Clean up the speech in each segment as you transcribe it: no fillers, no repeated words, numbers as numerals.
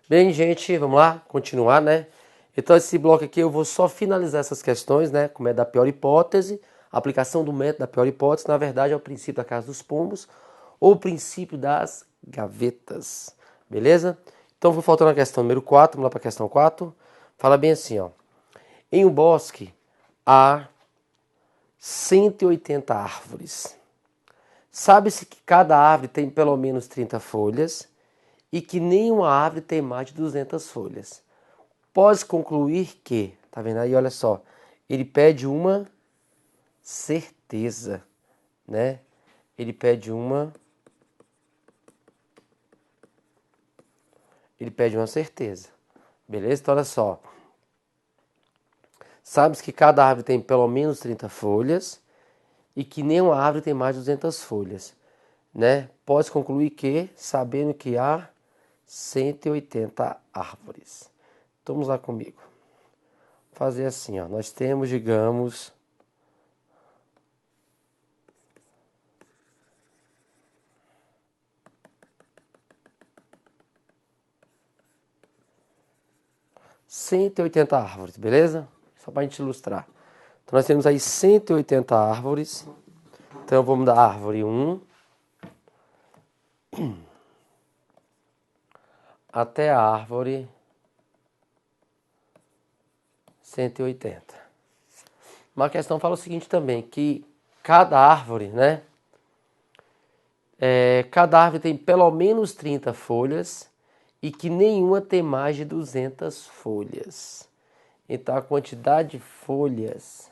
Bem, gente, vamos lá, continuar, né? Então, esse bloco aqui eu vou só finalizar essas questões, né? Como é da pior hipótese, a aplicação do método da pior hipótese, na verdade, é o princípio da casa dos pombos ou o princípio das gavetas, beleza? Então, vou faltando a questão número 4, vamos lá para a questão 4. Fala bem assim, ó. Em um bosque há 180 árvores. Sabe-se que cada árvore tem pelo menos 30 folhas e que nenhuma árvore tem mais de 200 folhas. Pode concluir que, tá vendo aí, olha só, ele pede uma certeza, né? Ele pede uma certeza. Beleza? Então olha só. Sabe-se que cada árvore tem pelo menos 30 folhas e que nenhuma árvore tem mais de 200 folhas, né? Pode concluir que, sabendo que há 180 árvores. Então, vamos lá comigo. Fazer assim, ó. Nós temos, digamos, cento e oitenta árvores, beleza? Só para a gente ilustrar. Então, nós temos aí 180 árvores. Então, vamos da árvore 1 até a árvore 180. Uma questão fala o seguinte também, que cada árvore, né? Cada árvore tem pelo menos 30 folhas e que nenhuma tem mais de 200 folhas. Então, a quantidade de folhas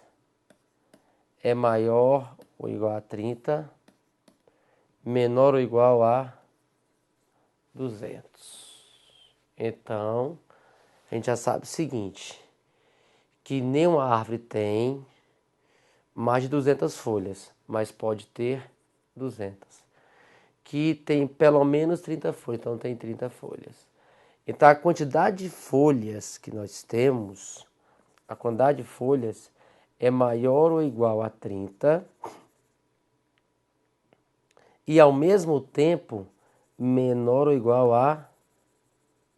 é maior ou igual a 30, menor ou igual a 200. Então, a gente já sabe o seguinte, que nenhuma árvore tem mais de 200 folhas, mas pode ter 200. Que tem pelo menos 30 folhas, então tem 30 folhas. Então, a quantidade de folhas que nós temos, a quantidade de folhas é maior ou igual a 30 e, ao mesmo tempo, menor ou igual a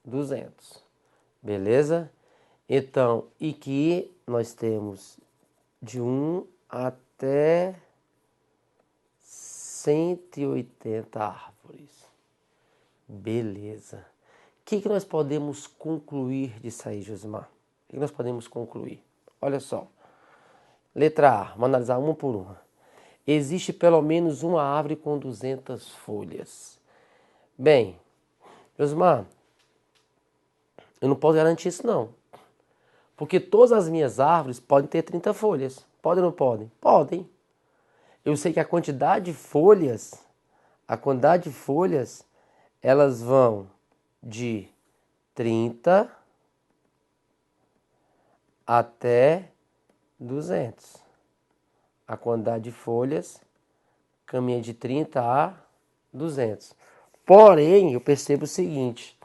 200. Beleza? Então, e que nós temos de 1 até 180 árvores. Beleza. O que nós podemos concluir disso aí, Josimar? O que nós podemos concluir? Olha só. Letra A, vamos analisar uma por uma. Existe pelo menos uma árvore com 200 folhas. Bem, Josimar, eu não posso garantir isso não. Porque todas as minhas árvores podem ter 30 folhas. Podem ou não podem? Podem. Eu sei que a quantidade de folhas, elas vão de 30 até 200. A quantidade de folhas caminha de 30 a 200. Porém, eu percebo o seguinte,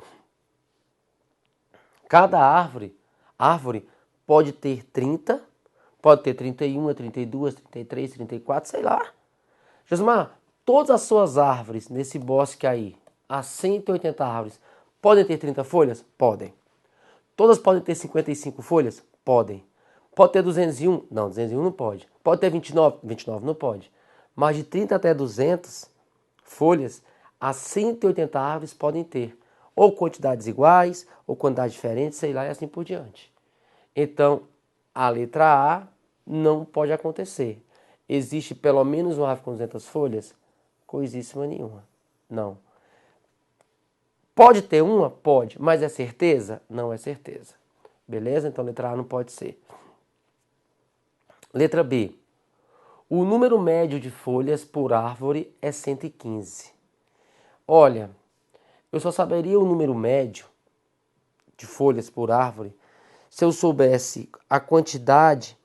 cada árvore pode ter 30, pode ter 31, 32, 33, 34, sei lá. Josimar, todas as suas árvores nesse bosque aí, as 180 árvores, podem ter 30 folhas? Podem. Todas podem ter 55 folhas? Podem. Pode ter 201? Não, 201 não pode. Pode ter 29? 29 não pode. Mas de 30 até 200 folhas, as 180 árvores podem ter ou quantidades iguais, ou quantidades diferentes, sei lá, e assim por diante. Então, a letra A não pode acontecer. Existe pelo menos uma árvore com 200 folhas? Coisíssima nenhuma. Não. Pode ter uma? Pode. Mas é certeza? Não é certeza. Beleza? Então, letra A não pode ser. Letra B. O número médio de folhas por árvore é 115. Olha, eu só saberia o número médio de folhas por árvore se eu soubesse a quantidade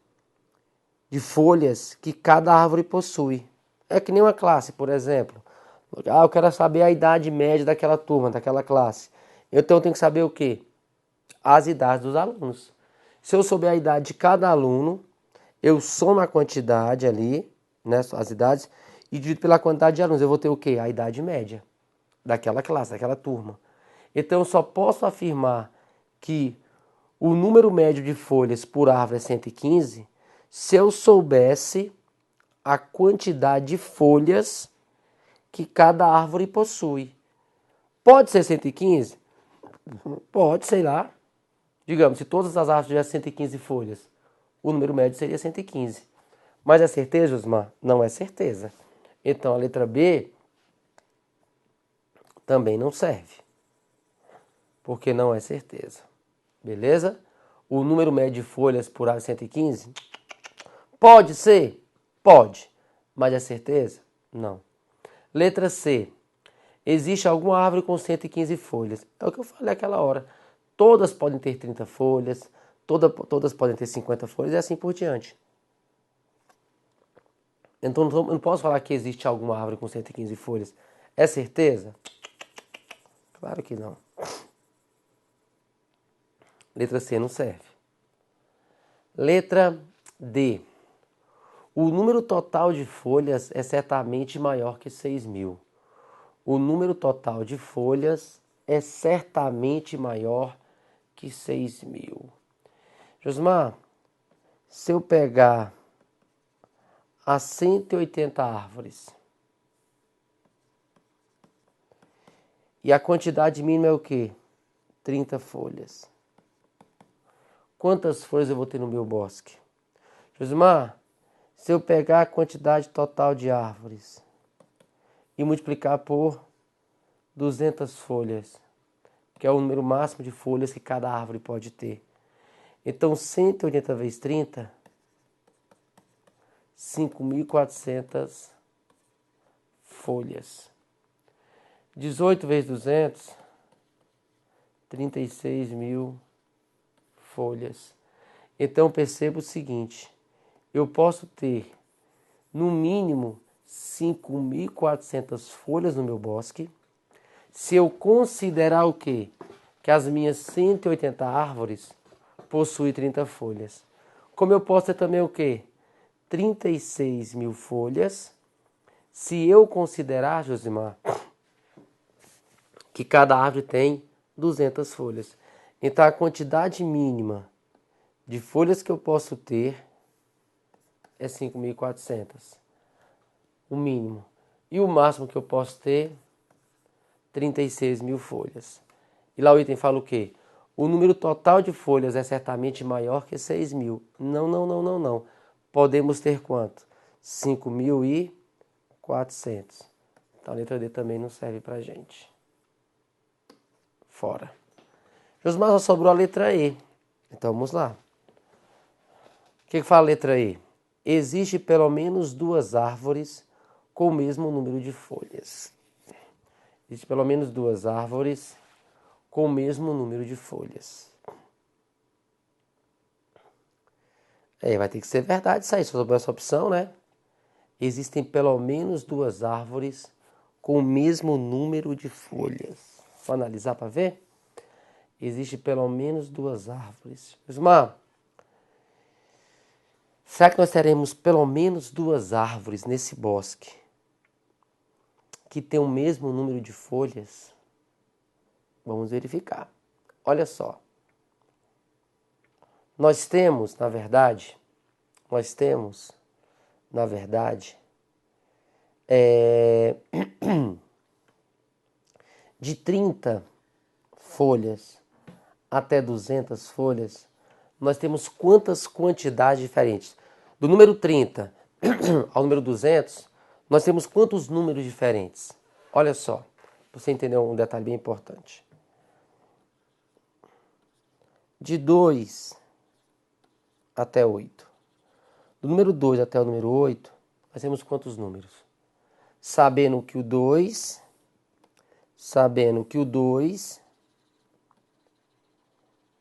de folhas que cada árvore possui. É que nem uma classe, por exemplo. Eu quero saber a idade média daquela turma, daquela classe. Então eu tenho que saber o quê? As idades dos alunos. Se eu souber a idade de cada aluno, eu somo a quantidade ali, né, as idades, e divido pela quantidade de alunos. Eu vou ter o quê? A idade média daquela classe, daquela turma. Então eu só posso afirmar que o número médio de folhas por árvore é 115 se eu soubesse a quantidade de folhas que cada árvore possui. Pode ser 115? Pode, sei lá. Digamos, se todas as árvores tivessem 115 folhas, o número médio seria 115. Mas é certeza, Osmar? Não é certeza. Então a letra B também não serve, porque não é certeza. Beleza? O número médio de folhas por árvore é 115? Pode ser? Pode. Mas é certeza? Não. Letra C. Existe alguma árvore com 115 folhas? É o que eu falei aquela hora. Todas podem ter 30 folhas, todas podem ter 50 folhas e assim por diante. Então eu não posso falar que existe alguma árvore com 115 folhas. É certeza? Claro que não. Letra C não serve. Letra D. O número total de folhas é certamente maior que 6.000. O número total de folhas é certamente maior que 6.000. Josmar, se eu pegar as 180 árvores e a quantidade mínima é o quê? 30 folhas. Quantas folhas eu vou ter no meu bosque? Josmar, se eu pegar a quantidade total de árvores e multiplicar por 200 folhas, que é o número máximo de folhas que cada árvore pode ter. Então, 180 vezes 30, 5.400 folhas. 18 vezes 200, 36.000 folhas. Então, perceba o seguinte, eu posso ter, no mínimo, 5.400 folhas no meu bosque, se eu considerar o quê? Que as minhas 180 árvores possuem 30 folhas. Como eu posso ter também o quê? 36.000 folhas, se eu considerar, Josimar, que cada árvore tem 200 folhas. Então a quantidade mínima de folhas que eu posso ter é 5.400. O mínimo. E o máximo que eu posso ter, 36.000 folhas. E lá o item fala o quê? O número total de folhas é certamente maior que 6.000. Não, não, não, não, não. Podemos ter quanto? 5.400. Então a letra D também não serve pra gente. Fora. Josmar, só sobrou a letra E. Então vamos lá. O que fala a letra E? Existe pelo menos 2 árvores com o mesmo número de folhas. Existe pelo menos 2 árvores com o mesmo número de folhas. Vai ter que ser verdade isso aí, só sobrou essa opção, né? Existem pelo menos 2 árvores com o mesmo número de folhas. Vou analisar para ver? Existe pelo menos 2 árvores. Osmar, será que nós teremos pelo menos 2 árvores nesse bosque que tem o mesmo número de folhas? Vamos verificar. Olha só. Nós temos, na verdade, de 30 folhas até 200 folhas, nós temos quantas quantidades diferentes? Do número 30 ao número 200, nós temos quantos números diferentes? Olha só, para você entender um detalhe bem importante. De 2 até 8. Do número 2 até o número 8, nós temos quantos números? Sabendo que o 2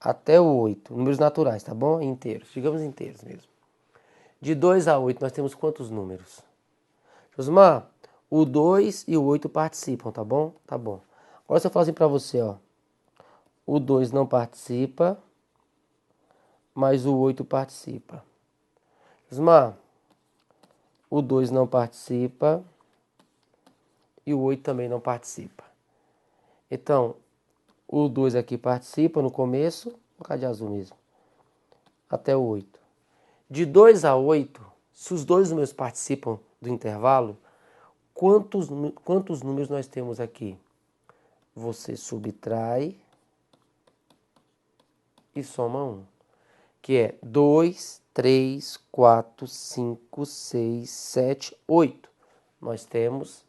até o 8, números naturais, tá bom? Inteiros, digamos inteiros mesmo. De 2 a 8, nós temos quantos números? Josmar, o 2 e o 8 participam, tá bom? Tá bom. Agora se eu falar assim pra você, ó. O 2 não participa, mas o 8 participa. Josmar, o 2 não participa e o 8 também não participa. Então, O 2 aqui participa no começo, vou colocar de azul mesmo, até o 8. De 2 a 8, se os dois números participam do intervalo, quantos números nós temos aqui? Você subtrai e soma 1, que é 2, 3, 4, 5, 6, 7, 8. Nós temos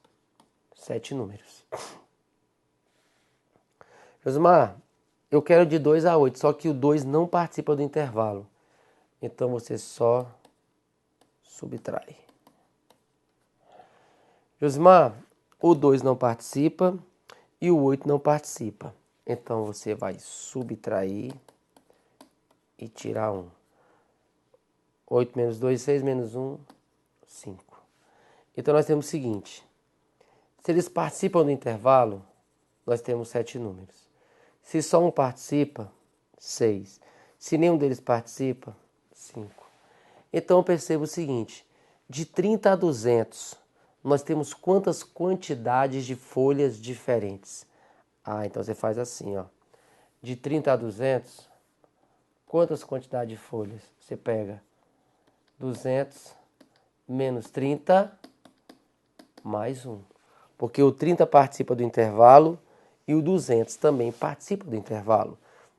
7 números. Josimar, eu quero de 2 a 8, só que o 2 não participa do intervalo. Então você só subtrai. Josimar, o 2 não participa e o 8 não participa. Então você vai subtrair e tirar 1. 8 menos 2, 6 menos 1, 5. Então nós temos o seguinte. Se eles participam do intervalo, nós temos 7 números. Se só um participa, 6. Se nenhum deles participa, 5. Então eu percebo o seguinte. De 30 a 200, nós temos quantas quantidades de folhas diferentes? Então você faz assim, ó. De 30 a 200, quantas quantidades de folhas? Você pega 200 menos 30 mais 1. Porque o 30 participa do intervalo e o 200 também participa do intervalo.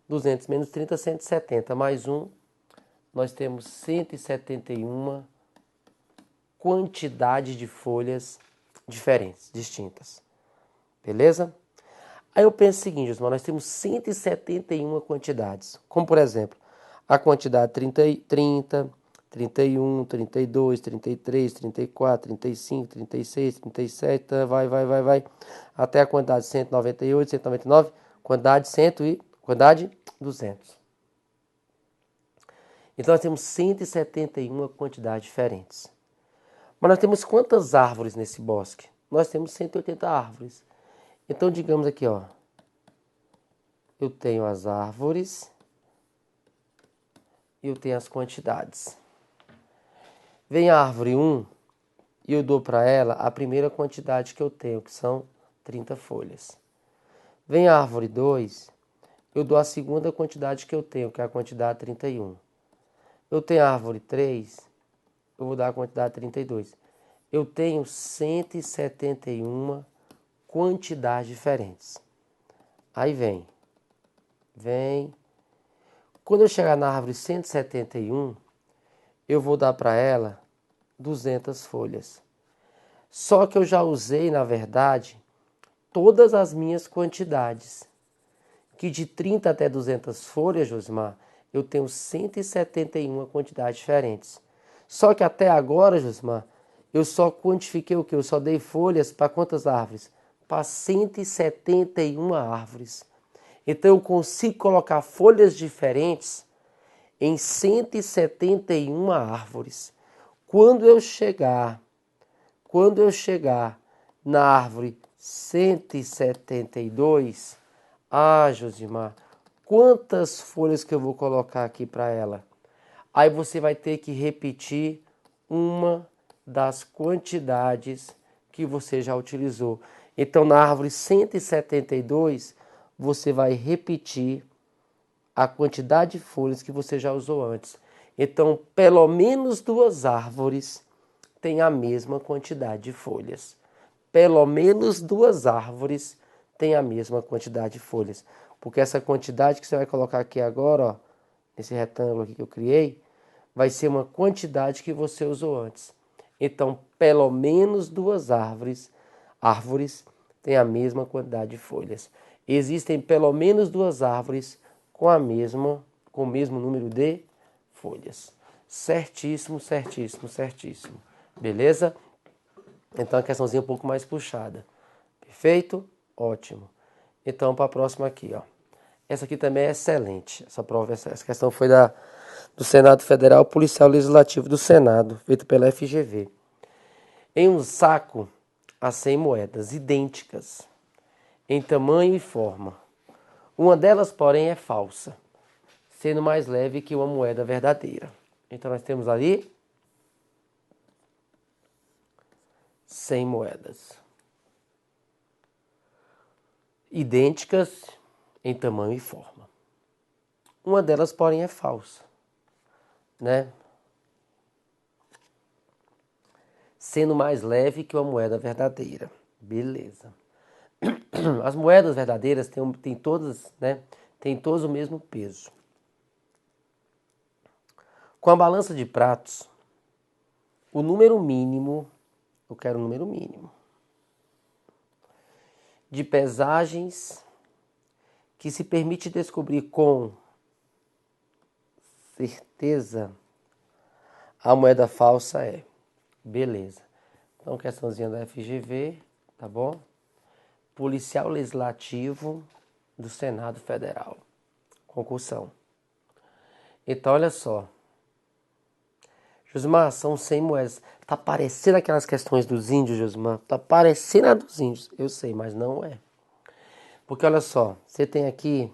200 menos 30, 170 mais 1. Nós temos 171 quantidades de folhas diferentes, distintas. Beleza? Aí eu penso o seguinte, Osmar, nós temos 171 quantidades. Como, por exemplo, a quantidade 30, 31, 32, 33, 34, 35, 36, 37, vai, até a quantidade 198, 199, quantidade 200. Então nós temos 171 quantidades diferentes. Mas nós temos quantas árvores nesse bosque? Nós temos 180 árvores. Então digamos aqui, ó, eu tenho as árvores e eu tenho as quantidades. Vem a árvore 1 e eu dou para ela a primeira quantidade que eu tenho, que são 30 folhas. Vem a árvore 2, eu dou a segunda quantidade que eu tenho, que é a quantidade 31. Eu tenho a árvore 3, eu vou dar a quantidade 32. Eu tenho 171 quantidades diferentes. Aí vem. Quando eu chegar na árvore 171, eu vou dar para ela 200 folhas. Só que eu já usei, na verdade, todas as minhas quantidades. Que de 30 até 200 folhas, Josimar, eu tenho 171 quantidades diferentes. Só que até agora, Josimar, eu só quantifiquei o quê? Eu só dei folhas para quantas árvores? Para 171 árvores. Então eu consigo colocar folhas diferentes em 171 árvores. Quando eu chegar na árvore 172, Josimar, quantas folhas que eu vou colocar aqui para ela? Aí você vai ter que repetir uma das quantidades que você já utilizou. Então, na árvore 172, você vai repetir a quantidade de folhas que você já usou antes. Então, pelo menos 2 árvores têm a mesma quantidade de folhas. Pelo menos 2 árvores têm a mesma quantidade de folhas. Porque essa quantidade que você vai colocar aqui agora, ó, nesse retângulo aqui que eu criei, vai ser uma quantidade que você usou antes. Então, pelo menos 2 árvores têm a mesma quantidade de folhas. Existem pelo menos 2 árvores com o mesmo número de folhas. Certíssimo. Beleza? Então a questãozinha um pouco mais puxada. Perfeito? Ótimo. Então para a próxima aqui, ó. Essa aqui também é excelente. Essa questão foi do Senado Federal, Policial Legislativo do Senado, feito pela FGV. Em um saco há 100 moedas idênticas, em tamanho e forma. Uma delas, porém, é falsa, sendo mais leve que uma moeda verdadeira. Então nós temos ali 100 moedas idênticas em tamanho e forma. Uma delas, porém, é falsa, né? Sendo mais leve que uma moeda verdadeira. Beleza. As moedas verdadeiras têm todas, né? Têm todas o mesmo peso. Com a balança de pratos, o número mínimo, eu quero o número mínimo de pesagens que se permite descobrir com certeza a moeda falsa é. Beleza. Então, questãozinha da FGV, tá bom? Policial Legislativo do Senado Federal. Concursão. Então, olha só. Josmar, são 100 moedas. Tá parecendo aquelas questões dos índios, Josmar. Tá parecendo a dos índios. Eu sei, mas não é. Porque olha só, você tem aqui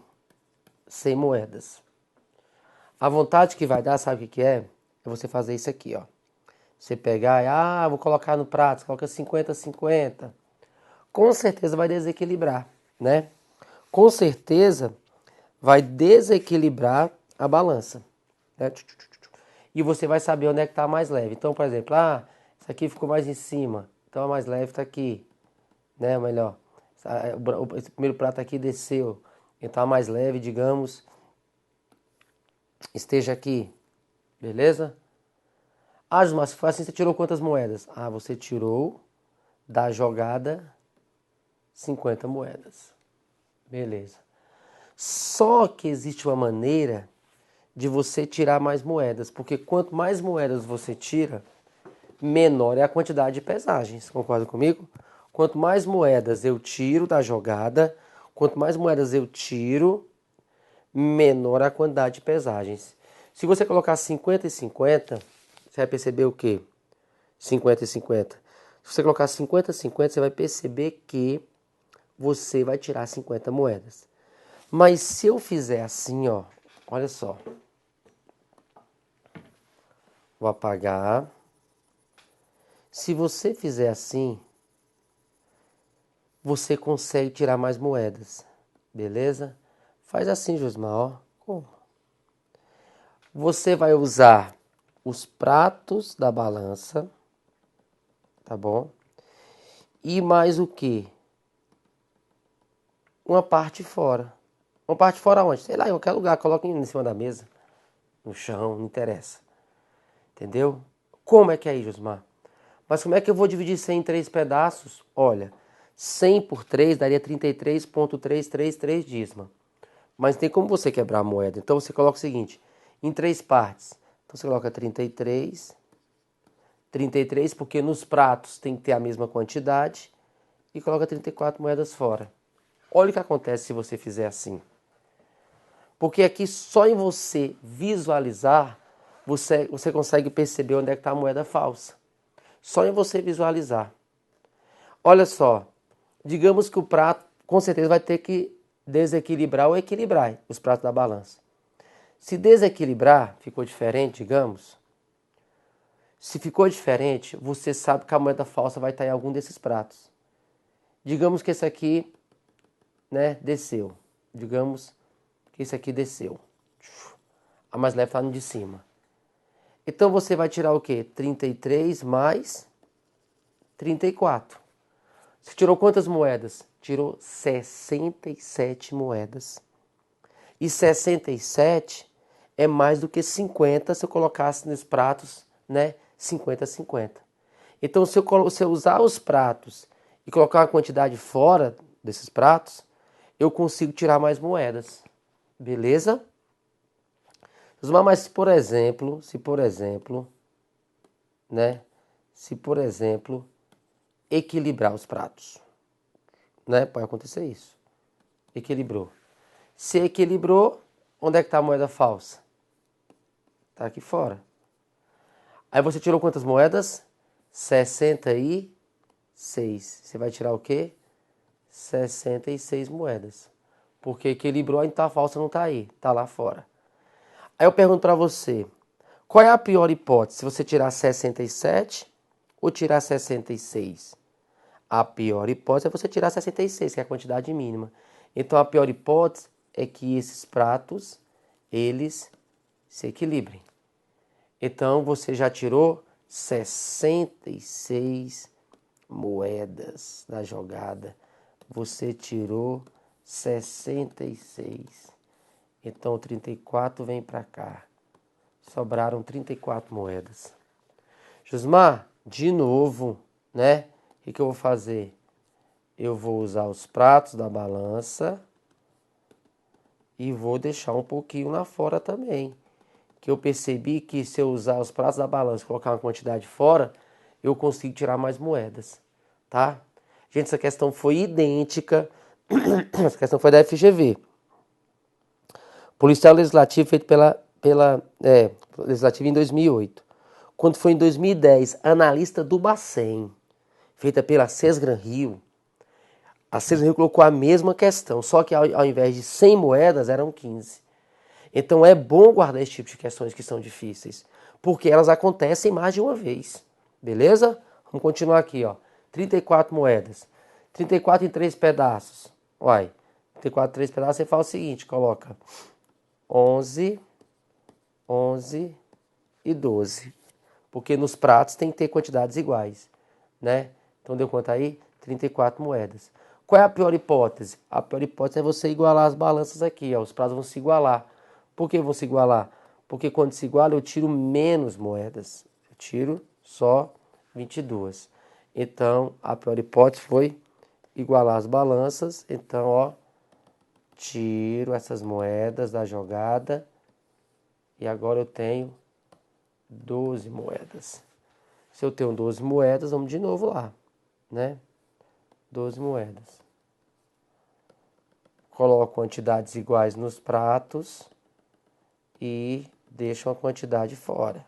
100 moedas. A vontade que vai dar, sabe o que é? É você fazer isso aqui, ó. Você pegar e, vou colocar no prato, você coloca 50-50. Com certeza vai desequilibrar, né? Com certeza vai desequilibrar a balança, né? E você vai saber onde é que está mais leve. Então, por exemplo, isso aqui ficou mais em cima, então a mais leve está aqui, né? Melhor, esse primeiro prato aqui desceu, então a mais leve, digamos, esteja aqui, beleza? Mas se for assim, você tirou quantas moedas? Você tirou da jogada 50 moedas. Beleza. Só que existe uma maneira de você tirar mais moedas, porque quanto mais moedas você tira, menor é a quantidade de pesagens. Concorda comigo? Quanto mais moedas eu tiro da jogada, quanto mais moedas eu tiro, menor a quantidade de pesagens. Se você colocar 50 e 50, você vai perceber o quê? 50 e 50. Se você colocar 50 e 50, você vai perceber que você vai tirar 50 moedas. Mas se eu fizer assim, ó, olha só. Vou apagar. Se você fizer assim, você consegue tirar mais moedas. Beleza? Faz assim, Josmar, ó. Como? Você vai usar os pratos da balança, tá bom? E mais o quê? Uma parte fora. Uma parte fora onde? Sei lá, em qualquer lugar. Coloca em cima da mesa, no chão, não interessa. Entendeu? Como é que é aí, Josmar? Mas como é que eu vou dividir 100 em 3 pedaços? Olha, 100 por 3 daria 33,333 dízima. Mas tem como você quebrar a moeda. Então você coloca o seguinte, em 3 partes. Então você coloca 33 porque nos pratos tem que ter a mesma quantidade. E coloca 34 moedas fora. Olha o que acontece se você fizer assim. Porque aqui só em você visualizar, você consegue perceber onde é que está a moeda falsa. Só em você visualizar. Olha só, digamos que o prato com certeza vai ter que desequilibrar ou equilibrar os pratos da balança. Se desequilibrar, ficou diferente, digamos. Se ficou diferente, você sabe que a moeda falsa vai estar em algum desses pratos. Digamos que esse aqui, né, desceu. Digamos que esse aqui desceu. A mais leve está no de cima. Então você vai tirar o quê? 33 mais 34. Você tirou quantas moedas? Tirou 67 moedas. E 67 é mais do que 50 se eu colocasse nos pratos, né? 50-50. Então, se eu usar os pratos e colocar uma quantidade fora desses pratos, eu consigo tirar mais moedas. Beleza? Mas se por exemplo, né? Se por exemplo, equilibrar os pratos, né? Pode acontecer isso. Equilibrou. Se equilibrou, onde é que está a moeda falsa? Está aqui fora. Aí você tirou quantas moedas? 66. Você vai tirar o quê? 66 moedas. Porque equilibrou, então a falsa não está aí, está lá fora. Aí eu pergunto para você, qual é a pior hipótese? Se você tirar 67 ou tirar 66? A pior hipótese é você tirar 66, que é a quantidade mínima. Então a pior hipótese é que esses pratos, eles se equilibrem. Então, você já tirou 66 moedas da jogada. Você tirou 66. Então, 34 vem para cá. Sobraram 34 moedas. Josmar, de novo, né? O que eu vou fazer? Eu vou usar os pratos da balança e vou deixar um pouquinho lá fora também. Que eu percebi que se eu usar os pratos da balança e colocar uma quantidade fora, eu consigo tirar mais moedas, tá? Gente, essa questão foi idêntica. Essa questão foi da FGV. Policial Legislativo feito Legislativo em 2008. Quando foi em 2010, analista do Bacen, feita pela Sesgran Rio, a Sesgran Rio colocou a mesma questão, só que ao invés de 100 moedas, eram 15. Então é bom guardar esse tipo de questões que são difíceis, porque elas acontecem mais de uma vez, beleza? Vamos continuar aqui, ó. 34 moedas, 34 em 3 pedaços. Uai, 34 em 3 pedaços, você faz o seguinte, coloca 11, 11 e 12. Porque nos pratos tem que ter quantidades iguais, né? Então deu quanto aí? 34 moedas. Qual é a pior hipótese? A pior hipótese é você igualar as balanças aqui, ó. Os pratos vão se igualar. Por que vão se igualar? Porque quando se iguala eu tiro menos moedas. Eu tiro só 22. Então a pior hipótese foi igualar as balanças. Então, ó, tiro essas moedas da jogada. E agora eu tenho 12 moedas. Se eu tenho 12 moedas, vamos de novo lá, né? 12 moedas. Coloco quantidades iguais nos pratos e deixo uma quantidade fora.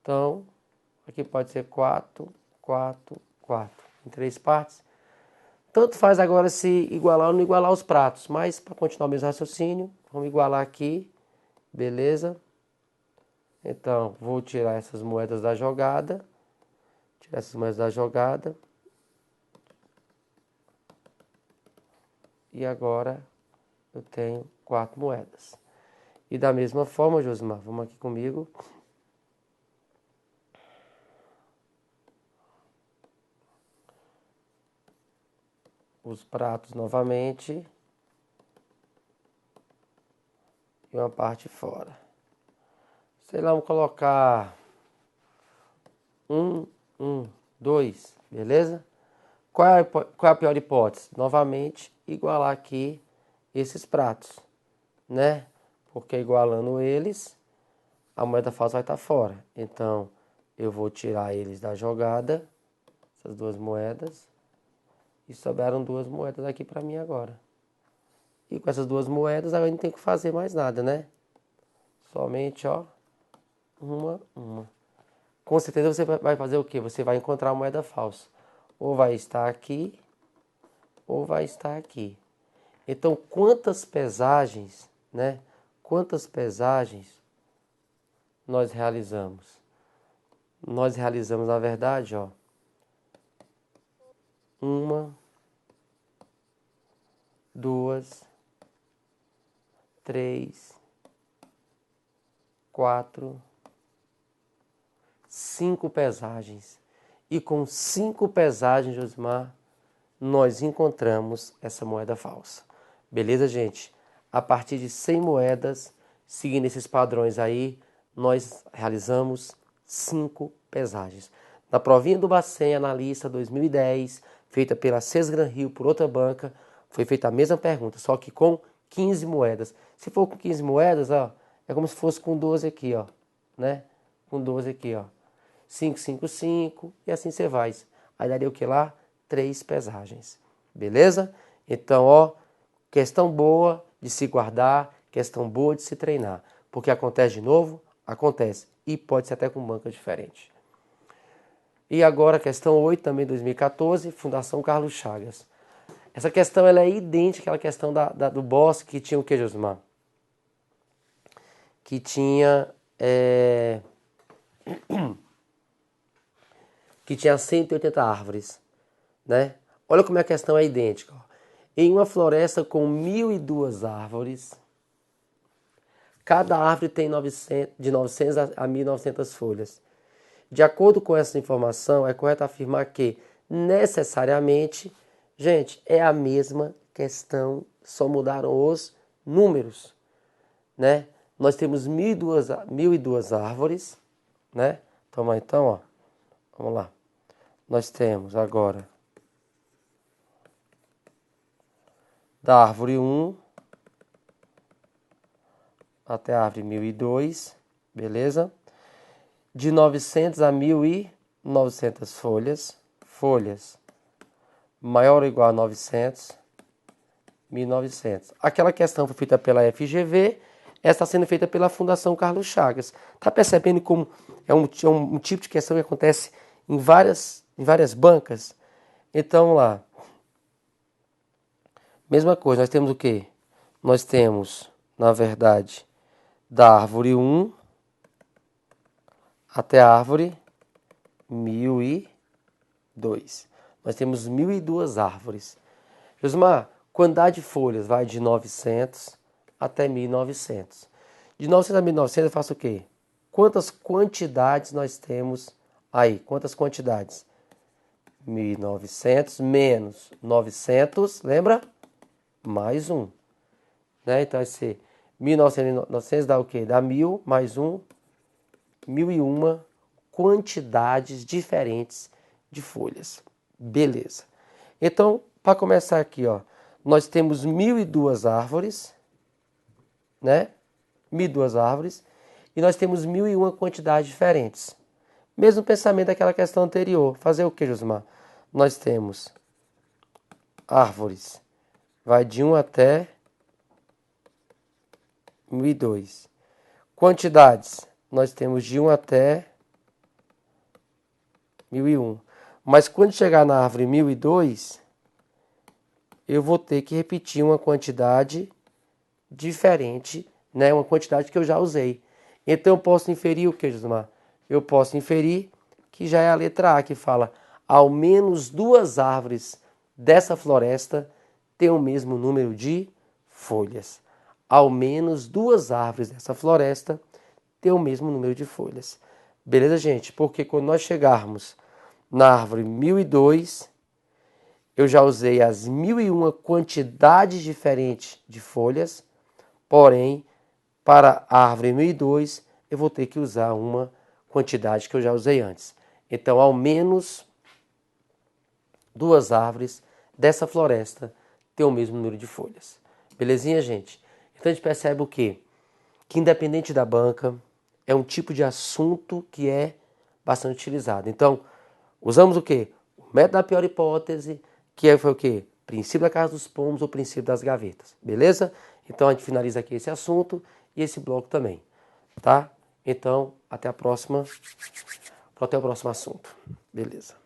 Então, aqui pode ser 4, 4, 4. Em 3 partes. Tanto faz agora se igualar ou não igualar os pratos. Mas, para continuar o mesmo raciocínio, vamos igualar aqui. Beleza? Então, vou tirar essas moedas da jogada. Tirar essas moedas da jogada. E agora eu tenho 4 moedas. E da mesma forma, Josmar, vamos aqui comigo. Os pratos novamente. E uma parte fora. Sei lá, vamos colocar 2, beleza? Qual é a pior hipótese? Novamente, igualar aqui esses pratos, né? Porque igualando eles, a moeda falsa vai estar fora. Então, eu vou tirar eles da jogada, essas 2 moedas. E sobraram 2 moedas aqui para mim agora. E com essas 2 moedas, agora eu não tenho que fazer mais nada, né? Somente, ó, uma. Com certeza você vai fazer o quê? Você vai encontrar a moeda falsa. Ou vai estar aqui, ou vai estar aqui. Então, quantas pesagens, né? Quantas pesagens nós realizamos? Nós realizamos, na verdade, ó, 1, 2, 3, 4, 5 pesagens. E com 5 pesagens, Josmar, nós encontramos essa moeda falsa. Beleza, gente? A partir de 100 moedas, seguindo esses padrões aí, nós realizamos 5 pesagens. Na provinha do Bacen, analista 2010, feita pela Sesgran Rio por outra banca, foi feita a mesma pergunta, só que com 15 moedas. Se for com 15 moedas, ó, é como se fosse com 12 aqui, ó, né? Com 12 aqui, ó. 5, 5, 5, e assim você vai. Aí daria o que lá? 3 pesagens. Beleza? Então, ó, questão boa de se guardar, questão boa de se treinar. Porque acontece de novo? Acontece. E pode ser até com banca diferente. E agora, questão 8, também 2014, Fundação Carlos Chagas. Essa questão ela é idêntica àquela questão do boss que tinha o que, Josmar? Que tinha... que tinha 180 árvores, né? Olha como a questão é idêntica. Ó. Em uma floresta com 1.002 árvores, cada árvore tem de 900 a 1.900 folhas. De acordo com essa informação, é correto afirmar que, necessariamente, gente, é a mesma questão, só mudaram os números, né? Nós temos 1.002 árvores, né? Então, ó, vamos lá. Nós temos agora da árvore 1 até a árvore 1.002, beleza? De 900 a 1.900 folhas, maior ou igual a 900, 1.900. Aquela questão foi feita pela FGV, essa está sendo feita pela Fundação Carlos Chagas. Está percebendo como é um tipo de questão que acontece em várias bancas? Então, vamos lá. Mesma coisa, nós temos o quê? Nós temos, na verdade, da árvore 1 até a árvore 1.002. Nós temos 1.002 árvores. Josmar, quantidade de folhas vai de 900 até 1.900. De 900 a 1.900 eu faço o quê? Quantas quantidades nós temos aí? Quantas quantidades? 1.900 menos 900, lembra? Mais 1. Né? Então vai ser 1.900 900 dá o quê? Dá 1.000 mais 1, 1.001 quantidades diferentes de folhas. Beleza. Então, para começar aqui, ó, nós temos 1.002 árvores, né? 1.002 árvores, e nós temos 1.001 quantidades diferentes. Mesmo pensamento daquela questão anterior. Fazer o que, Josmar? Nós temos árvores, vai de 1 até 1.002. Quantidades, nós temos de 1 até 1.001. Mas quando chegar na árvore 1.002, eu vou ter que repetir uma quantidade diferente, né? Uma quantidade que eu já usei. Então eu posso inferir o que, Josimar? Eu posso inferir que já é a letra A, que fala ao menos 2 árvores dessa floresta têm o mesmo número de folhas. Ao menos 2 árvores dessa floresta têm o mesmo número de folhas. Beleza, gente? Porque quando nós chegarmos na árvore 1.002, eu já usei as 1.001 quantidades diferentes de folhas, porém, para a árvore 1.002, eu vou ter que usar uma quantidade que eu já usei antes. Então, ao menos 2 árvores dessa floresta têm o mesmo número de folhas. Belezinha, gente? Então, a gente percebe o quê? Que independente da banca, é um tipo de assunto que é bastante utilizado. Então, usamos o quê? O método da pior hipótese, que foi o quê? Princípio da casa dos pomos ou princípio das gavetas. Beleza? Então, a gente finaliza aqui esse assunto e esse bloco também. Tá? Então, até a próxima. Até o próximo assunto. Beleza.